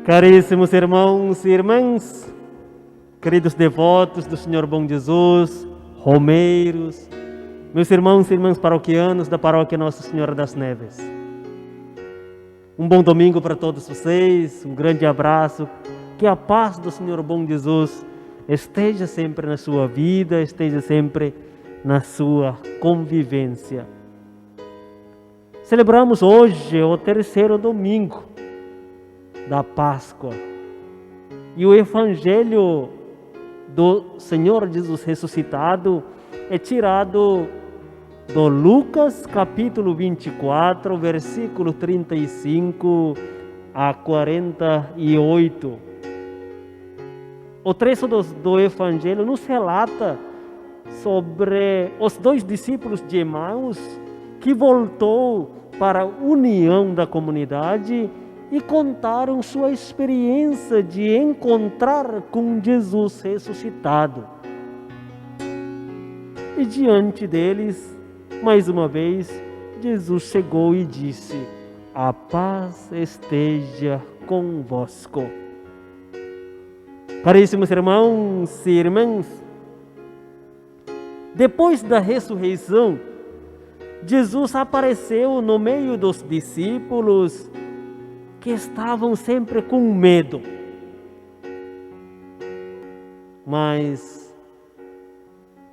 Caríssimos irmãos e irmãs, queridos devotos do Senhor Bom Jesus, romeiros, meus irmãos e irmãs paroquianos da Paróquia Nossa Senhora das Neves. Um bom domingo para todos vocês, um grande abraço, que a paz do Senhor Bom Jesus esteja sempre na sua vida, esteja sempre na sua convivência. Celebramos hoje o terceiro domingo da Páscoa. E o Evangelho do Senhor Jesus ressuscitado é tirado do Lucas capítulo 24, versículo 35 a 48. O trecho do Evangelho nos relata sobre os dois discípulos de Emaús que voltou para a união da comunidade e contaram sua experiência de encontrar com Jesus ressuscitado. E diante deles, mais uma vez, Jesus chegou e disse: "A paz esteja convosco." Caríssimos irmãos e irmãs, depois da ressurreição, Jesus apareceu no meio dos discípulos que estavam sempre com medo. Mas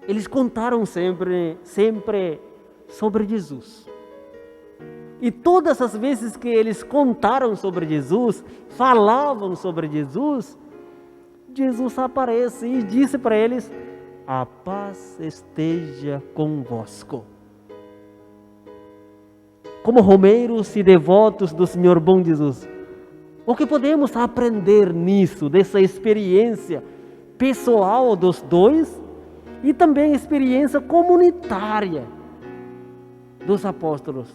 eles contaram sempre sobre Jesus. E todas as vezes que eles contaram sobre Jesus, falavam sobre Jesus, Jesus aparece e disse para eles: "A paz esteja convosco." Como romeiros e devotos do Senhor Bom Jesus, o que podemos aprender nisso, dessa experiência pessoal dos dois e também experiência comunitária dos apóstolos?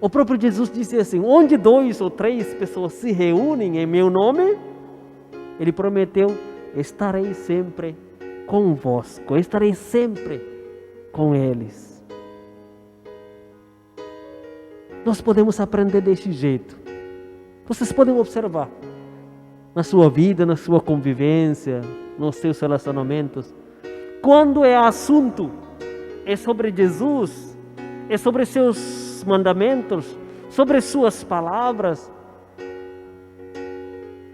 O próprio Jesus disse assim: "Onde 2 ou 3 pessoas se reúnem em meu nome", ele prometeu: "Estarei sempre convosco, estarei sempre com eles." Nós podemos aprender desse jeito. Vocês podem observar na sua vida, na sua convivência, nos seus relacionamentos. Quando é assunto, é sobre Jesus, é sobre seus mandamentos, sobre suas palavras,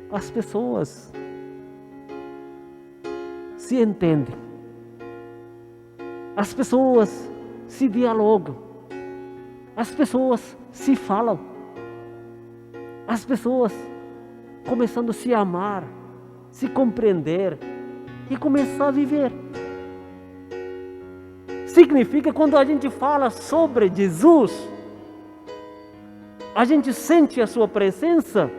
as pessoas se entendem. As pessoas se dialogam. As pessoas se falam. As pessoas começando a se amar, se compreender e começar a viver. Significa, quando a gente fala sobre Jesus, a gente sente a sua presença,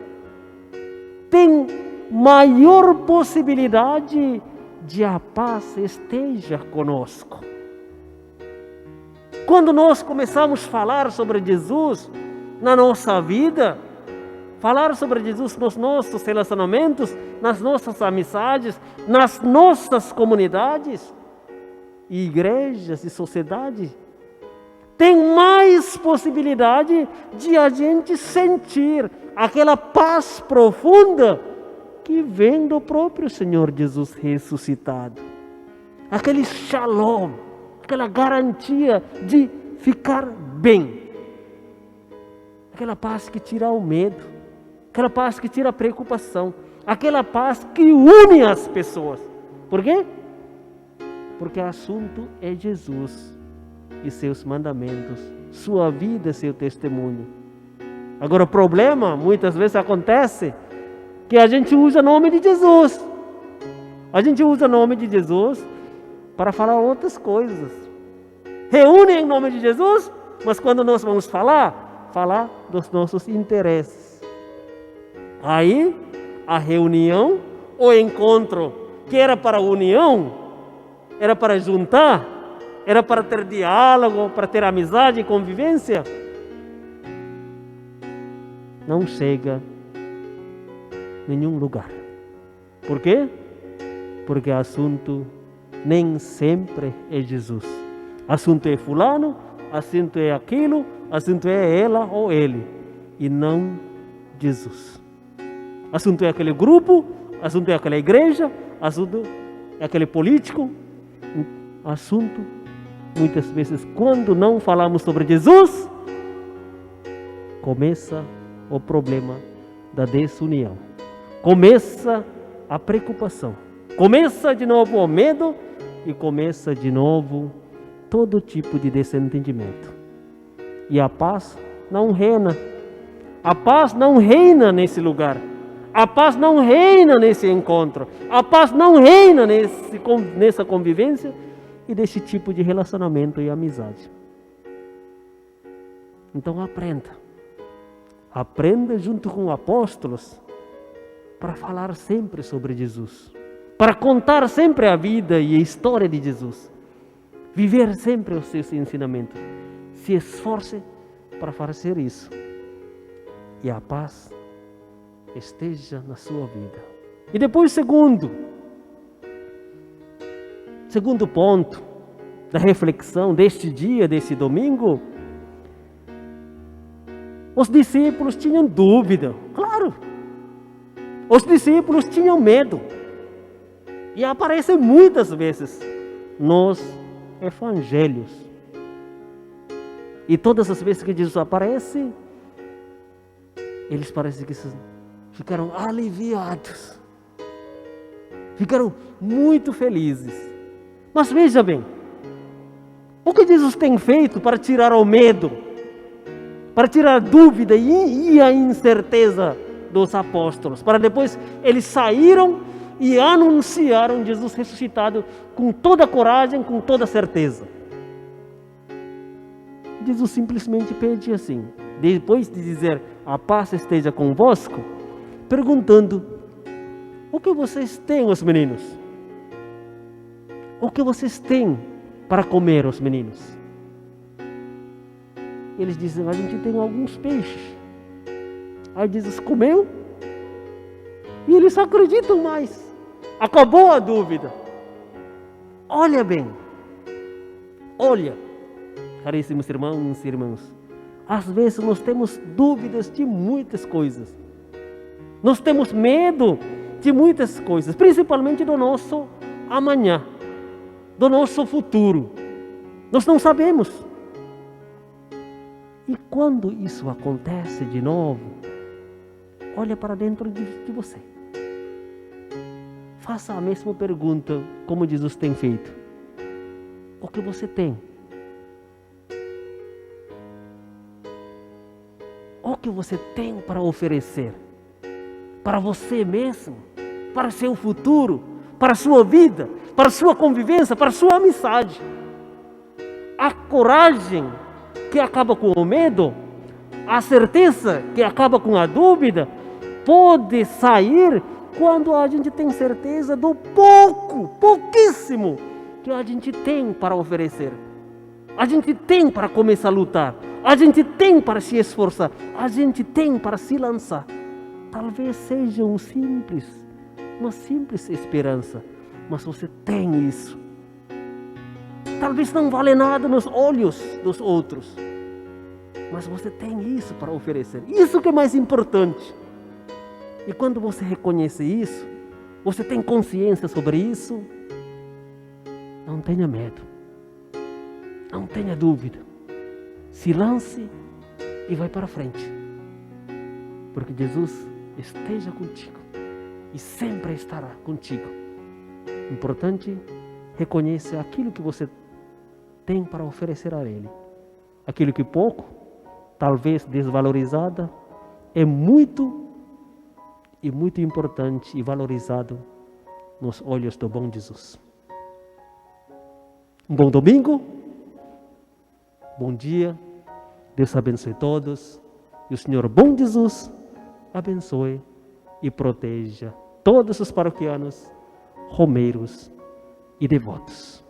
tem maior possibilidade de a paz esteja conosco. Quando nós começamos a falar sobre Jesus na nossa vida, falar sobre Jesus nos nossos relacionamentos, nas nossas amizades, nas nossas comunidades, igrejas e sociedade, tem mais possibilidade de a gente sentir aquela paz profunda que vem do próprio Senhor Jesus ressuscitado. Aquele shalom, aquela garantia de ficar bem. Aquela paz que tira o medo, aquela paz que tira a preocupação, aquela paz que une as pessoas. Por quê? Porque o assunto é Jesus e seus mandamentos, sua vida e seu testemunho. Agora, o problema, muitas vezes acontece, que a gente usa o nome de Jesus. A gente usa o nome de Jesus para falar outras coisas. Reúne em nome de Jesus, mas quando nós vamos falar dos nossos interesses. Aí a reunião, o encontro, que era para união, era para juntar, era para ter diálogo, para ter amizade e convivência, não chega a nenhum lugar. Por quê? Porque o assunto nem sempre é Jesus. Assunto é fulano, assunto é aquilo, assunto é ela ou ele, e não Jesus. Assunto é aquele grupo, assunto é aquela igreja, assunto é aquele político. Assunto, muitas vezes, quando não falamos sobre Jesus, começa o problema da desunião. Começa a preocupação. Começa de novo o medo e começa de novo todo tipo de desentendimento. E a paz não reina. A paz não reina nesse lugar. A paz não reina nesse encontro. A paz não reina nessa convivência e desse tipo de relacionamento e amizade. Então aprenda. Aprenda junto com apóstolos para falar sempre sobre Jesus. Para contar sempre a vida e a história de Jesus. Viver sempre os seus ensinamentos. Se esforce para fazer isso. E a paz esteja na sua vida. E depois, segundo ponto da reflexão deste dia, desse domingo, os discípulos tinham dúvida, claro. Os discípulos tinham medo. E aparece muitas vezes nos evangelhos. E todas as vezes que Jesus aparece, eles parecem que ficaram aliviados. Ficaram muito felizes. Mas veja bem, o que Jesus tem feito para tirar o medo, para tirar a dúvida e a incerteza dos apóstolos, para depois eles saíram e anunciaram Jesus ressuscitado com toda a coragem, com toda a certeza. Jesus simplesmente pede assim, depois de dizer a paz esteja convosco, perguntando: o que vocês têm, os meninos? O que vocês têm para comer, os meninos? Eles dizem: a gente tem alguns peixes. Aí Jesus comeu e eles acreditam mais. Acabou a dúvida. Olha bem, olha, caríssimos irmãos e irmãs, às vezes nós temos dúvidas de muitas coisas. Nós temos medo de muitas coisas, principalmente do nosso amanhã, do nosso futuro. Nós não sabemos. E quando isso acontece de novo, olha para dentro de você. Faça a mesma pergunta como Jesus tem feito. O que você tem? O que você tem para oferecer? Para você mesmo? Para seu futuro? Para sua vida? Para sua convivência? Para sua amizade? A coragem que acaba com o medo, a certeza que acaba com a dúvida, pode sair quando a gente tem certeza do pouquíssimo que a gente tem para oferecer. A gente tem para começar a lutar. A gente tem para se esforçar. A gente tem para se lançar. Talvez seja uma simples esperança, mas você tem isso. Talvez não vale nada nos olhos dos outros, mas você tem isso para oferecer. Isso que é mais importante. E quando você reconhece isso, você tem consciência sobre isso, não tenha medo, não tenha dúvida. Se lance e vai para frente, porque Jesus esteja contigo e sempre estará contigo. Importante, reconheça aquilo que você tem para oferecer a Ele. Aquilo que pouco, talvez desvalorizada, é muito importante e valorizado nos olhos do bom Jesus. Um bom domingo, bom dia, Deus abençoe todos e o Senhor bom Jesus abençoe e proteja todos os paroquianos, romeiros e devotos.